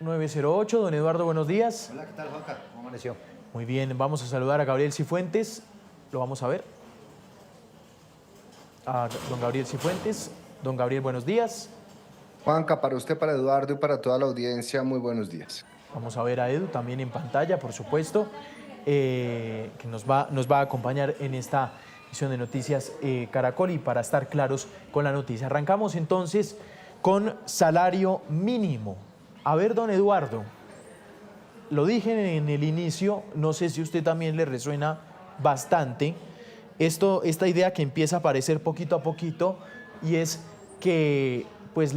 908, don Eduardo, buenos días. Hola, ¿qué tal, Juanca? ¿Cómo amaneció? Muy bien, vamos a saludar a Gabriel Cifuentes. Lo vamos a ver. A don Gabriel Cifuentes. Don Gabriel, buenos días. Juanca, para usted, para Eduardo y para toda la audiencia, muy buenos días. Vamos a ver a Edu también en pantalla, por supuesto, que nos va a acompañar en esta edición de Noticias Caracol y para estar claros con la noticia. Arrancamos entonces con salario mínimo. A ver, don Eduardo, lo dije en el inicio, no sé si a usted también le resuena bastante esta idea que empieza a aparecer poquito a poquito, y es que, pues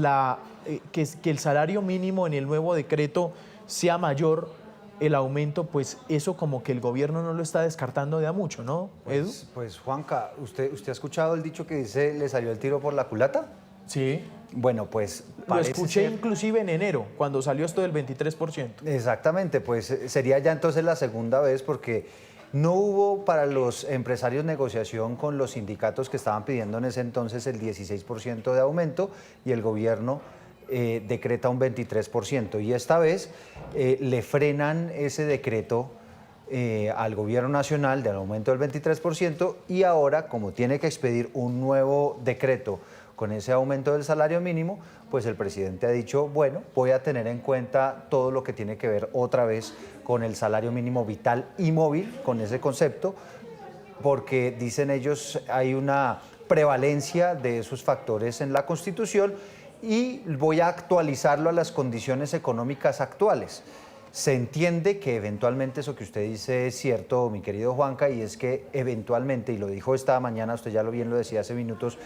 que el salario mínimo en el nuevo decreto sea mayor el aumento, pues eso como que el gobierno no lo está descartando de a mucho, ¿no, Edu? Pues Juanca, ¿usted ha escuchado el dicho que dice le salió el tiro por la culata? Sí. Bueno, pues Lo escuché inclusive en enero, cuando salió esto del 23%. Exactamente, pues sería ya entonces la segunda vez, porque no hubo para los empresarios negociación con los sindicatos que estaban pidiendo en ese entonces el 16% de aumento y el gobierno decreta un 23%. Y esta vez le frenan ese decreto al gobierno nacional del aumento del 23%, y ahora, como tiene que expedir un nuevo decreto con ese aumento del salario mínimo, pues el presidente ha dicho, bueno, voy a tener en cuenta todo lo que tiene que ver otra vez con el salario mínimo vital y móvil, con ese concepto, porque dicen ellos hay una prevalencia de esos factores en la Constitución y voy a actualizarlo a las condiciones económicas actuales. Se entiende que eventualmente eso que usted dice es cierto, mi querido Juanca, y es que eventualmente, y lo dijo esta mañana, usted ya bien lo decía hace minutos,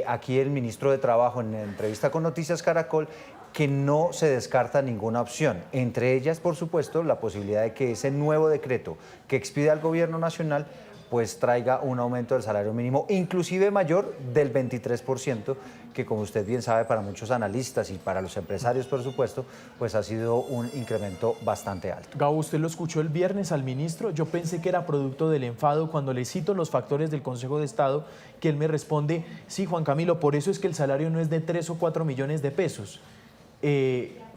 aquí el ministro de Trabajo en entrevista con Noticias Caracol, que no se descarta ninguna opción, entre ellas, por supuesto, la posibilidad de que ese nuevo decreto que expida el gobierno nacional pues traiga un aumento del salario mínimo, inclusive mayor del 23%, que como usted bien sabe, para muchos analistas y para los empresarios, por supuesto, pues ha sido un incremento bastante alto. Gabo, ¿usted lo escuchó el viernes al ministro? Yo pensé que era producto del enfado cuando le cito los factores del Consejo de Estado, que él me responde, sí, Juan Camilo, por eso es que el salario no es de 3 o 4 millones de pesos.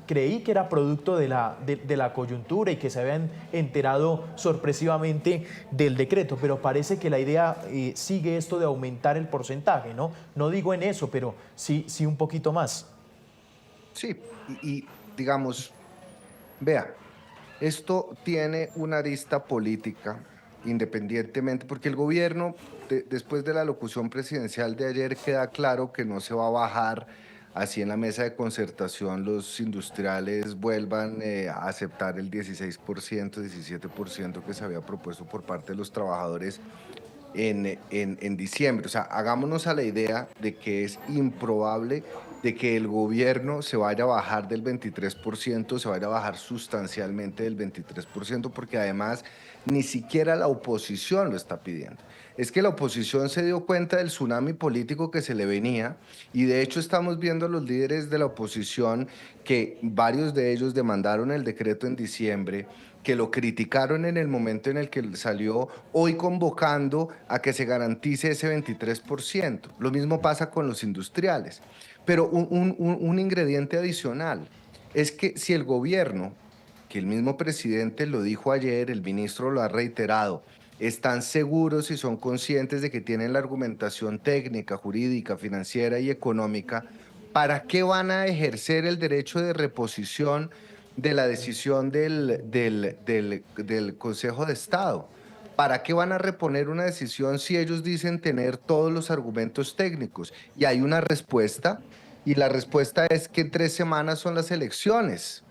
Creí que era producto de la coyuntura y que se habían enterado sorpresivamente del decreto, pero parece que la idea sigue esto de aumentar el porcentaje, ¿no? No digo en eso, pero sí un poquito más. Sí, y digamos, vea, esto tiene una arista política, independientemente, porque el gobierno, después de la locución presidencial de ayer, queda claro que no se va a bajar. Así en la mesa de concertación los industriales vuelvan a aceptar el 16%, 17% que se había propuesto por parte de los trabajadores en diciembre. O sea, hagámonos a la idea de que es improbable de que el gobierno se vaya a bajar del 23%, se vaya a bajar sustancialmente del 23%, porque además ni siquiera la oposición lo está pidiendo. Es que la oposición se dio cuenta del tsunami político que se le venía, y de hecho estamos viendo a los líderes de la oposición que varios de ellos demandaron el decreto en diciembre, que lo criticaron en el momento en el que salió, hoy convocando a que se garantice ese 23%. Lo mismo pasa con los industriales. Pero un ingrediente adicional es que si el gobierno, que el mismo presidente lo dijo ayer, el ministro lo ha reiterado, están seguros y son conscientes de que tienen la argumentación técnica, jurídica, financiera y económica, ¿para qué van a ejercer el derecho de reposición de la decisión del Consejo de Estado? ¿Para qué van a reponer una decisión si ellos dicen tener todos los argumentos técnicos? Y hay una respuesta, y la respuesta es que en 3 semanas son las elecciones.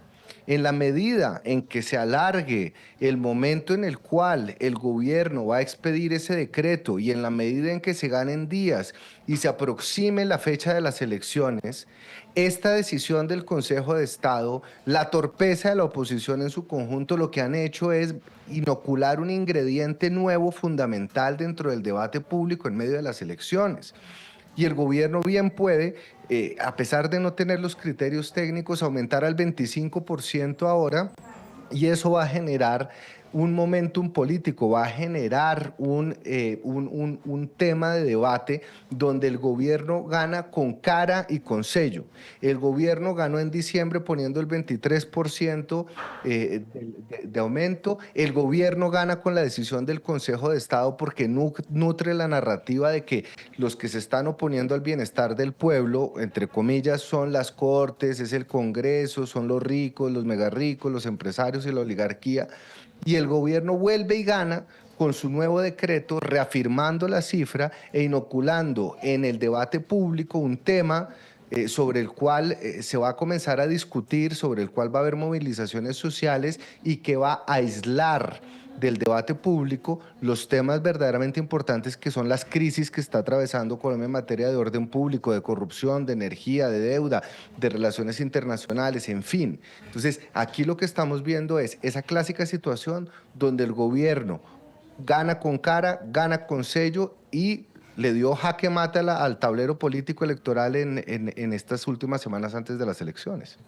En la medida en que se alargue el momento en el cual el gobierno va a expedir ese decreto, y en la medida en que se ganen días y se aproxime la fecha de las elecciones, esta decisión del Consejo de Estado, la torpeza de la oposición en su conjunto, lo que han hecho es inocular un ingrediente nuevo fundamental dentro del debate público en medio de las elecciones. Y el gobierno bien puede, a pesar de no tener los criterios técnicos, aumentar al 25% ahora, y eso va a generar un momentum político, va a generar un tema de debate donde el gobierno gana con cara y con sello. El gobierno ganó en diciembre poniendo el 23% de aumento. El gobierno gana con la decisión del Consejo de Estado porque nutre la narrativa de que los que se están oponiendo al bienestar del pueblo, entre comillas, son las Cortes, es el Congreso, son los ricos, los mega ricos, los empresarios y la oligarquía. Y el gobierno vuelve y gana con su nuevo decreto, reafirmando la cifra e inoculando en el debate público un tema sobre el cual se va a comenzar a discutir, sobre el cual va a haber movilizaciones sociales y que va a aislar del debate público los temas verdaderamente importantes que son las crisis que está atravesando Colombia en materia de orden público, de corrupción, de energía, de deuda, de relaciones internacionales, en fin. Entonces, aquí lo que estamos viendo es esa clásica situación donde el gobierno gana con cara, gana con sello y le dio jaque mate al tablero político electoral en estas últimas semanas antes de las elecciones.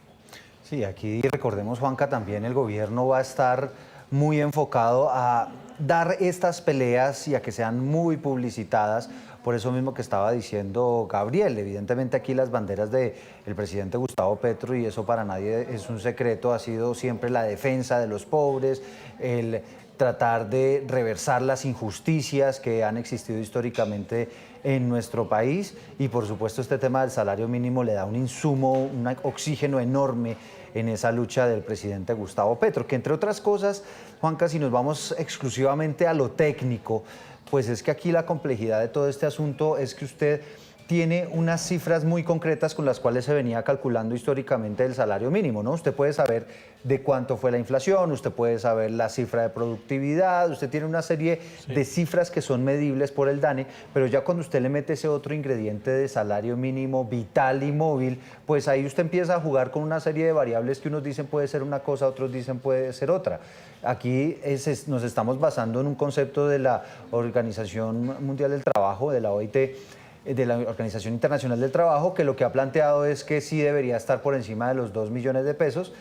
Sí, aquí recordemos, Juanca, también el gobierno va a estar muy enfocado a dar estas peleas y a que sean muy publicitadas. Por eso mismo que estaba diciendo Gabriel, evidentemente aquí las banderas del presidente Gustavo Petro, y eso para nadie es un secreto, ha sido siempre la defensa de los pobres, el tratar de reversar las injusticias que han existido históricamente en nuestro país, y por supuesto este tema del salario mínimo le da un insumo, un oxígeno enorme en esa lucha del presidente Gustavo Petro, que entre otras cosas, Juanca, si nos vamos exclusivamente a lo técnico, pues es que aquí la complejidad de todo este asunto es que usted tiene unas cifras muy concretas con las cuales se venía calculando históricamente el salario mínimo, ¿no? Usted puede saber de cuánto fue la inflación, usted puede saber la cifra de productividad, usted tiene una serie de cifras que son medibles por el DANE, pero ya cuando usted le mete ese otro ingrediente de salario mínimo vital y móvil, pues ahí usted empieza a jugar con una serie de variables que unos dicen puede ser una cosa, otros dicen puede ser otra. Aquí nos estamos basando en un concepto de la Organización Mundial del Trabajo, de la OIT, de la Organización Internacional del Trabajo, que lo que ha planteado es que sí debería estar por encima de los 2 millones de pesos.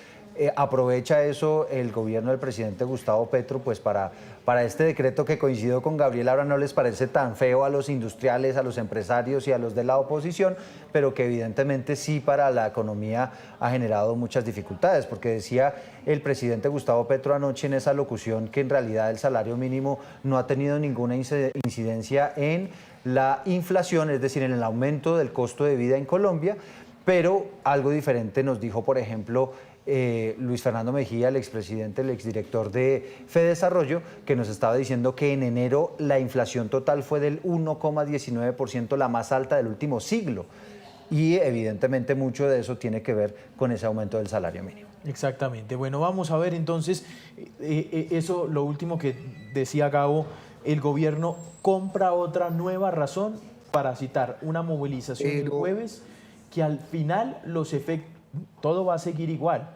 Aprovecha eso el gobierno del presidente Gustavo Petro pues para este decreto que, coincido con Gabriel, ahora no les parece tan feo a los industriales, a los empresarios y a los de la oposición, pero que evidentemente sí para la economía ha generado muchas dificultades, porque decía el presidente Gustavo Petro anoche en esa locución que en realidad el salario mínimo no ha tenido ninguna incidencia en la inflación, es decir, en el aumento del costo de vida en Colombia, pero algo diferente nos dijo, por ejemplo, Luis Fernando Mejía, el expresidente, el exdirector de Fedesarrollo, que nos estaba diciendo que en enero la inflación total fue del 1,19%, la más alta del último siglo. Y evidentemente mucho de eso tiene que ver con ese aumento del salario mínimo. Exactamente. Bueno, vamos a ver entonces, eso, lo último que decía Gabo, el gobierno compra otra nueva razón para citar una movilización el jueves, que al final los efectos, todo va a seguir igual.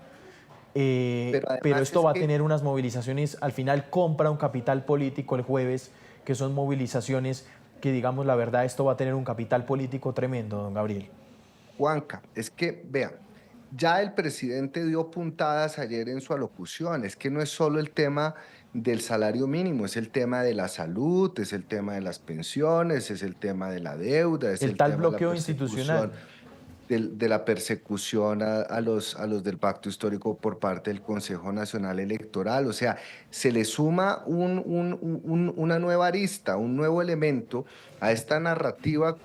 Pero esto va a tener unas movilizaciones, al final compra un capital político el jueves, que son movilizaciones que, digamos la verdad, esto va a tener un capital político tremendo, don Gabriel. Juanca, es que, vean, ya el presidente dio puntadas ayer en su alocución, es que no es solo el tema del salario mínimo, es el tema de la salud, es el tema de las pensiones, es el tema de la deuda, es el el tal tema bloqueo de la institucional. de la persecución a los del pacto histórico por parte del Consejo Nacional Electoral. O sea, se le suma una nueva arista, un nuevo elemento a esta narrativa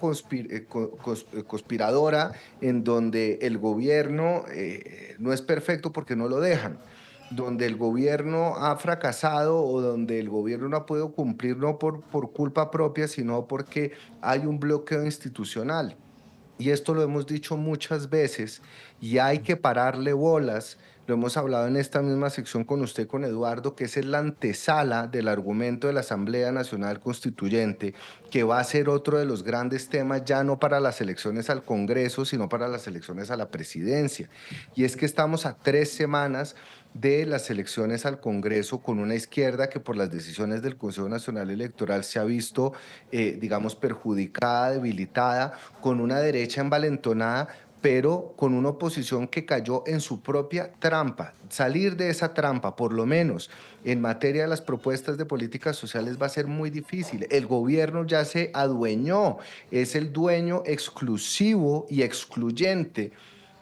conspiradora en donde el gobierno no es perfecto porque no lo dejan, donde el gobierno ha fracasado o donde el gobierno no ha podido cumplir no por culpa propia, sino porque hay un bloqueo institucional. Y esto lo hemos dicho muchas veces y hay que pararle bolas. Lo hemos hablado en esta misma sección con usted, con Eduardo, que es la antesala del argumento de la Asamblea Nacional Constituyente, que va a ser otro de los grandes temas ya no para las elecciones al Congreso, sino para las elecciones a la presidencia. Y es que estamos a 3 semanas de las elecciones al Congreso con una izquierda que por las decisiones del Consejo Nacional Electoral se ha visto, digamos, perjudicada, debilitada, con una derecha envalentonada, pero con una oposición que cayó en su propia trampa. Salir de esa trampa, por lo menos en materia de las propuestas de políticas sociales, va a ser muy difícil. El gobierno ya se adueñó, es el dueño exclusivo y excluyente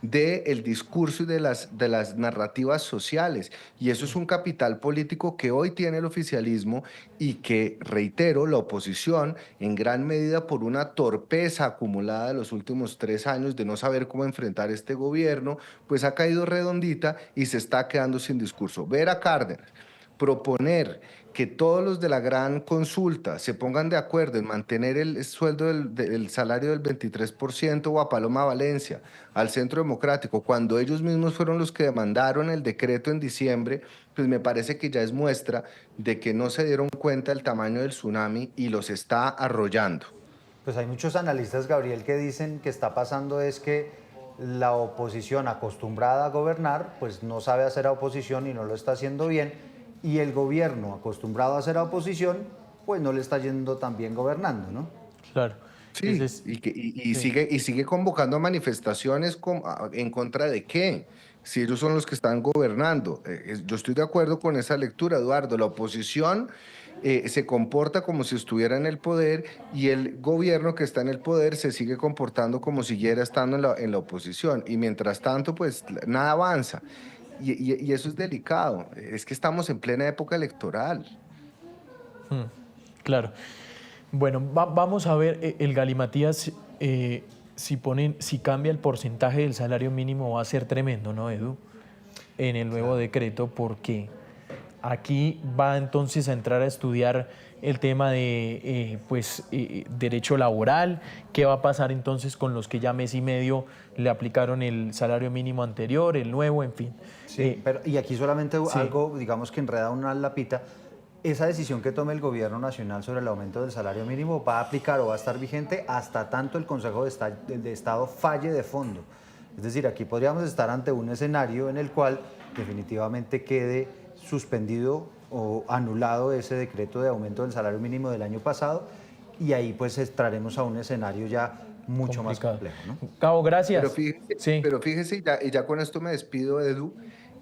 del discurso y de las narrativas sociales. Y eso es un capital político que hoy tiene el oficialismo y que, reitero, la oposición, en gran medida por una torpeza acumulada de los últimos 3 años de no saber cómo enfrentar este gobierno, pues ha caído redondita y se está quedando sin discurso. Ver a Cárdenas proponer que todos los de la gran consulta se pongan de acuerdo en mantener el sueldo del salario del 23%, o a Paloma Valencia, al Centro Democrático, cuando ellos mismos fueron los que demandaron el decreto en diciembre, pues me parece que ya es muestra de que no se dieron cuenta del tamaño del tsunami y los está arrollando. Pues hay muchos analistas, Gabriel, que dicen que está pasando es que la oposición acostumbrada a gobernar, pues no sabe hacer oposición y no lo está haciendo bien, y el gobierno acostumbrado a hacer oposición, pues no le está yendo tan bien gobernando, ¿no? Claro. Sí, sigue convocando a manifestaciones en contra de qué, si ellos son los que están gobernando. Yo estoy de acuerdo con esa lectura, Eduardo. La oposición se comporta como si estuviera en el poder y el gobierno que está en el poder se sigue comportando como si siguiera estando en la oposición. Y mientras tanto, pues nada avanza. Y eso es delicado. Es que estamos en plena época electoral. Claro. Bueno, vamos a ver el galimatías, si cambia el porcentaje del salario mínimo va a ser tremendo, ¿no, Edu? En el nuevo decreto, porque aquí va entonces a entrar a estudiar el tema de derecho laboral, qué va a pasar entonces con los que ya mes y medio le aplicaron el salario mínimo anterior, el nuevo, en fin. Sí, y aquí solamente algo, digamos, que enreda una lapita. Esa decisión que tome el gobierno nacional sobre el aumento del salario mínimo va a aplicar o va a estar vigente hasta tanto el Consejo de Estado falle de fondo. Es decir, aquí podríamos estar ante un escenario en el cual definitivamente quede suspendido o anulado ese decreto de aumento del salario mínimo del año pasado, y ahí pues entraremos a un escenario ya mucho más complejo, ¿no? Cabo, gracias. Pero fíjese, y ya con esto me despido, Edu,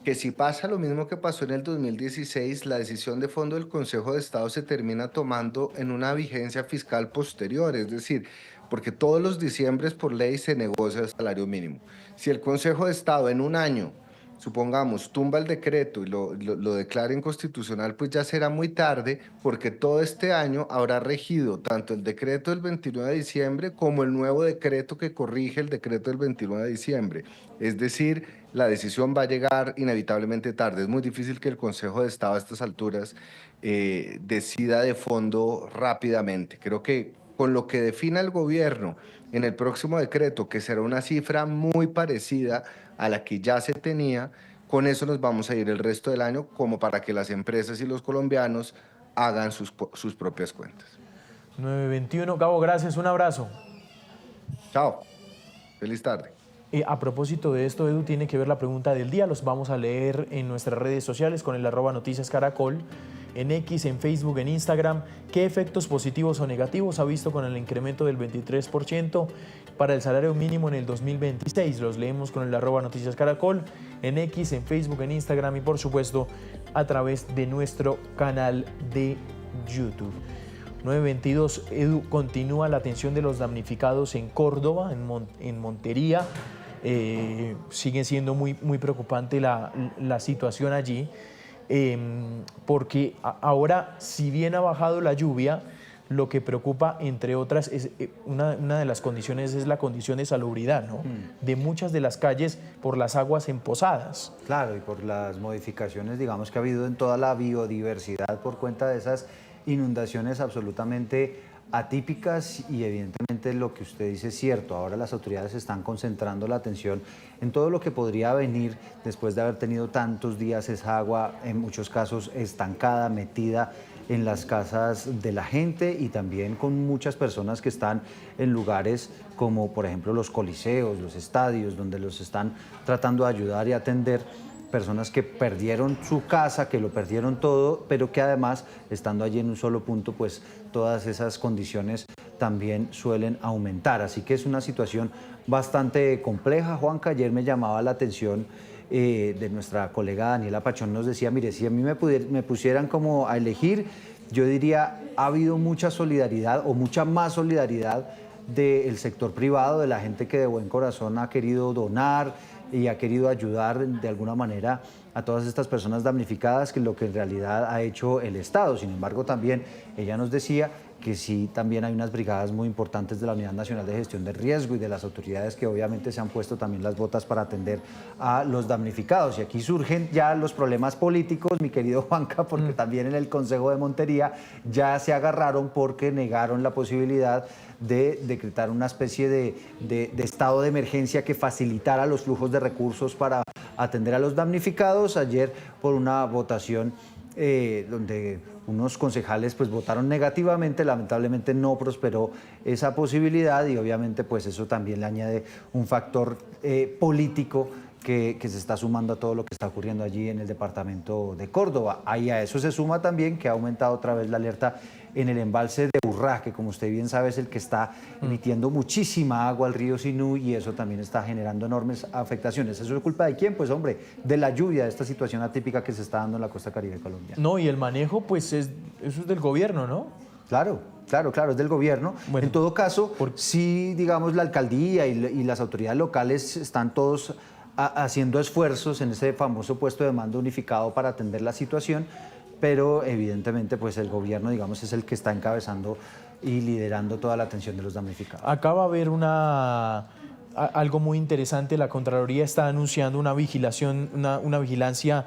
que si pasa lo mismo que pasó en el 2016, la decisión de fondo del Consejo de Estado se termina tomando en una vigencia fiscal posterior, es decir, porque todos los diciembres por ley se negocia el salario mínimo. Si el Consejo de Estado en un año, supongamos, tumba el decreto y lo declara inconstitucional, pues ya será muy tarde, porque todo este año habrá regido tanto el decreto del 29 de diciembre como el nuevo decreto que corrige el decreto del 29 de diciembre. Es decir, la decisión va a llegar inevitablemente tarde. Es muy difícil que el Consejo de Estado a estas alturas decida de fondo rápidamente. Creo que con lo que defina el gobierno en el próximo decreto, que será una cifra muy parecida a la que ya se tenía, con eso nos vamos a ir el resto del año, como para que las empresas y los colombianos hagan sus propias cuentas. 9:21, Cabo, gracias, un abrazo. Chao, feliz tarde. A propósito de esto, Edu, tiene que ver la pregunta del día. Los vamos a leer en nuestras redes sociales con el @noticiascaracol, en X, en Facebook, en Instagram. ¿Qué efectos positivos o negativos ha visto con el incremento del 23% para el salario mínimo en el 2026? Los leemos con el @noticiascaracol, en X, en Facebook, en Instagram y por supuesto a través de nuestro canal de YouTube. 9:22, Edu, continúa la atención de los damnificados en Córdoba, en Montería. Sigue siendo muy preocupante la situación allí, porque ahora, si bien ha bajado la lluvia, lo que preocupa, entre otras, es una de las condiciones es la condición de salubridad, ¿no? De muchas de las calles por las aguas empozadas. Claro, y por las modificaciones, digamos, que ha habido en toda la biodiversidad por cuenta de esas inundaciones absolutamente atípicas, y evidentemente lo que usted dice es cierto. Ahora las autoridades están concentrando la atención en todo lo que podría venir después de haber tenido tantos días esa agua, en muchos casos estancada, metida en las casas de la gente, y también con muchas personas que están en lugares como por ejemplo los coliseos, los estadios, donde los están tratando de ayudar y atender. Personas que perdieron su casa, que lo perdieron todo, pero que además, estando allí en un solo punto, pues todas esas condiciones también suelen aumentar. Así que es una situación bastante compleja. Juanca, ayer me llamaba la atención de nuestra colega Daniela Pachón, nos decía, mire, si a mí me pusieran como a elegir, yo diría, ha habido mucha solidaridad o mucha más solidaridad del sector privado, de la gente que de buen corazón ha querido donar y ha querido ayudar de alguna manera a todas estas personas damnificadas, que lo que en realidad ha hecho el Estado. Sin embargo, también ella nos decía que sí, también hay unas brigadas muy importantes de la Unidad Nacional de Gestión de Riesgo y de las autoridades que obviamente se han puesto también las botas para atender a los damnificados. Y aquí surgen ya los problemas políticos, mi querido Juanca, porque también en el Consejo de Montería ya se agarraron porque negaron la posibilidad de decretar una especie de estado de emergencia que facilitara los flujos de recursos para atender a los damnificados. Ayer, por una votación donde unos concejales pues votaron negativamente, lamentablemente no prosperó esa posibilidad, y obviamente pues eso también le añade un factor político que se está sumando a todo lo que está ocurriendo allí en el departamento de Córdoba. Ahí a eso se suma también que ha aumentado otra vez la alerta en el embalse de Urrá, que como usted bien sabe es el que está emitiendo muchísima agua al río Sinú, y eso también está generando enormes afectaciones. ¿Eso es culpa de quién? Pues hombre, de la lluvia, de esta situación atípica que se está dando en la costa caribe colombiana. No, y el manejo, pues eso es del gobierno, ¿no? Claro, es del gobierno. Bueno, en todo caso, sí, digamos, la alcaldía y las autoridades locales están todos haciendo esfuerzos en ese famoso puesto de mando unificado para atender la situación, pero evidentemente pues el gobierno, digamos, es el que está encabezando y liderando toda la atención de los damnificados. Acá va a haber algo muy interesante. La Contraloría está anunciando una vigilancia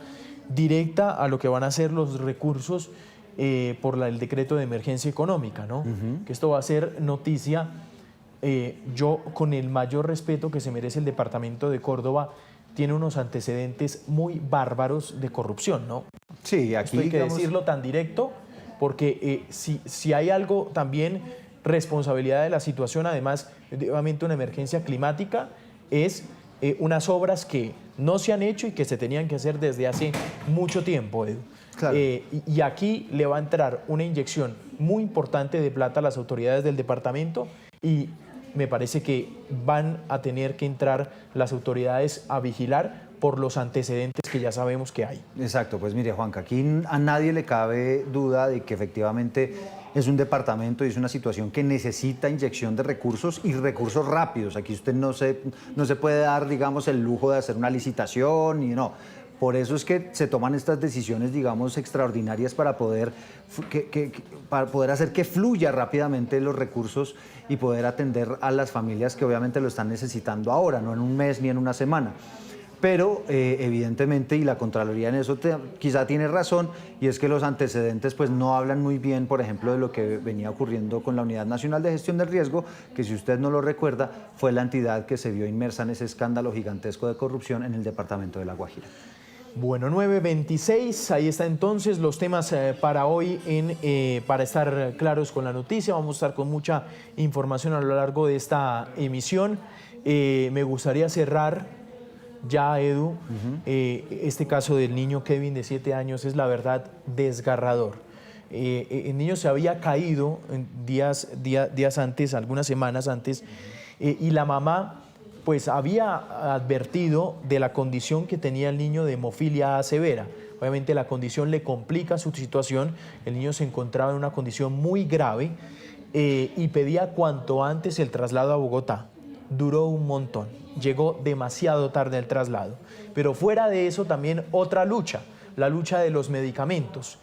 directa a lo que van a ser los recursos por el decreto de emergencia económica, ¿no? Que esto va a ser noticia. Yo, con el mayor respeto que se merece el departamento de Córdoba, tiene unos antecedentes muy bárbaros de corrupción, ¿no? Sí, aquí esto hay que decirlo tan directo, porque si hay algo también, responsabilidad de la situación, además, obviamente una emergencia climática, es unas obras que no se han hecho y que se tenían que hacer desde hace mucho tiempo, Edu. Claro. Y aquí le va a entrar una inyección muy importante de plata a las autoridades del departamento, y me parece que van a tener que entrar las autoridades a vigilar por los antecedentes que ya sabemos que hay. Exacto, pues mire, Juanca, aquí a nadie le cabe duda de que efectivamente es un departamento y es una situación que necesita inyección de recursos, y recursos rápidos. Aquí usted no se puede dar, digamos, el lujo de hacer una licitación, y no. Por eso es que se toman estas decisiones, digamos, extraordinarias para poder hacer que fluya rápidamente los recursos y poder atender a las familias que obviamente lo están necesitando ahora, no en un mes ni en una semana. Pero evidentemente, y la Contraloría en eso quizá tiene razón, y es que los antecedentes pues no hablan muy bien, por ejemplo, de lo que venía ocurriendo con la Unidad Nacional de Gestión del Riesgo, que si usted no lo recuerda, fue la entidad que se vio inmersa en ese escándalo gigantesco de corrupción en el departamento de La Guajira. Bueno, 9:26, ahí está entonces los temas para hoy, para estar claros con la noticia. Vamos a estar con mucha información a lo largo de esta emisión. Me gustaría cerrar ya, Edu, este caso del niño Kevin de 7 años es la verdad desgarrador. El niño se había caído días antes, algunas semanas antes, y la mamá pues había advertido de la condición que tenía el niño de hemofilia A severa. Obviamente la condición le complica su situación, el niño se encontraba en una condición muy grave y pedía cuanto antes el traslado a Bogotá. Duró un montón, llegó demasiado tarde el traslado. Pero fuera de eso también otra lucha, la lucha de los medicamentos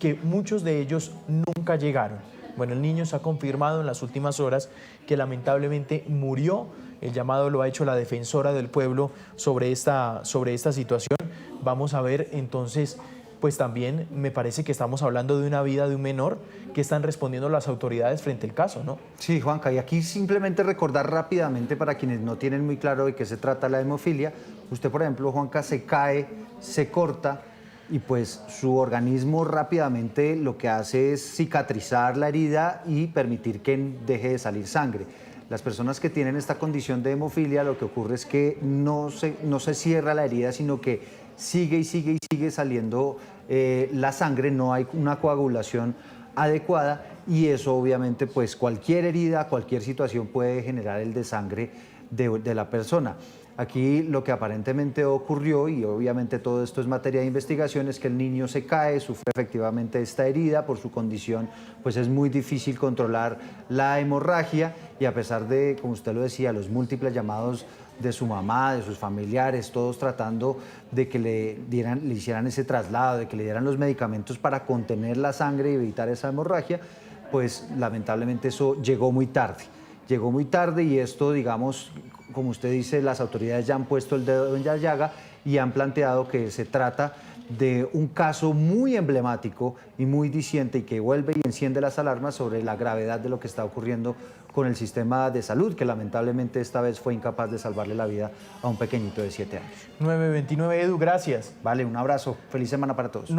que muchos de ellos nunca llegaron. Bueno, el niño se ha confirmado en las últimas horas que lamentablemente murió. El llamado lo ha hecho la defensora del pueblo sobre esta situación. Vamos a ver entonces, pues también me parece que estamos hablando de una vida de un menor que están respondiendo las autoridades frente al caso, ¿no? Sí, Juanca, y aquí simplemente recordar rápidamente para quienes no tienen muy claro de qué se trata la hemofilia. Usted, por ejemplo, Juanca, se cae, se corta, y pues su organismo rápidamente lo que hace es cicatrizar la herida y permitir que deje de salir sangre. Las personas que tienen esta condición de hemofilia, lo que ocurre es que no se cierra la herida, sino que sigue saliendo la sangre, no hay una coagulación adecuada, y eso obviamente pues cualquier herida, cualquier situación puede generar el desangre de la persona. Aquí lo que aparentemente ocurrió, y obviamente todo esto es materia de investigación, es que el niño se cae, sufre efectivamente esta herida, por su condición pues es muy difícil controlar la hemorragia, y a pesar de, como usted lo decía, los múltiples llamados de su mamá, de sus familiares, todos tratando de que le hicieran ese traslado, de que le dieran los medicamentos para contener la sangre y evitar esa hemorragia, pues lamentablemente eso llegó muy tarde. Llegó muy tarde y esto, digamos, como usted dice, las autoridades ya han puesto el dedo en la llaga y han planteado que se trata de un caso muy emblemático y muy diciente y que vuelve y enciende las alarmas sobre la gravedad de lo que está ocurriendo con el sistema de salud, que lamentablemente esta vez fue incapaz de salvarle la vida a un pequeñito de 7 años. 9:29, Edu, gracias. Vale, un abrazo. Feliz semana para todos.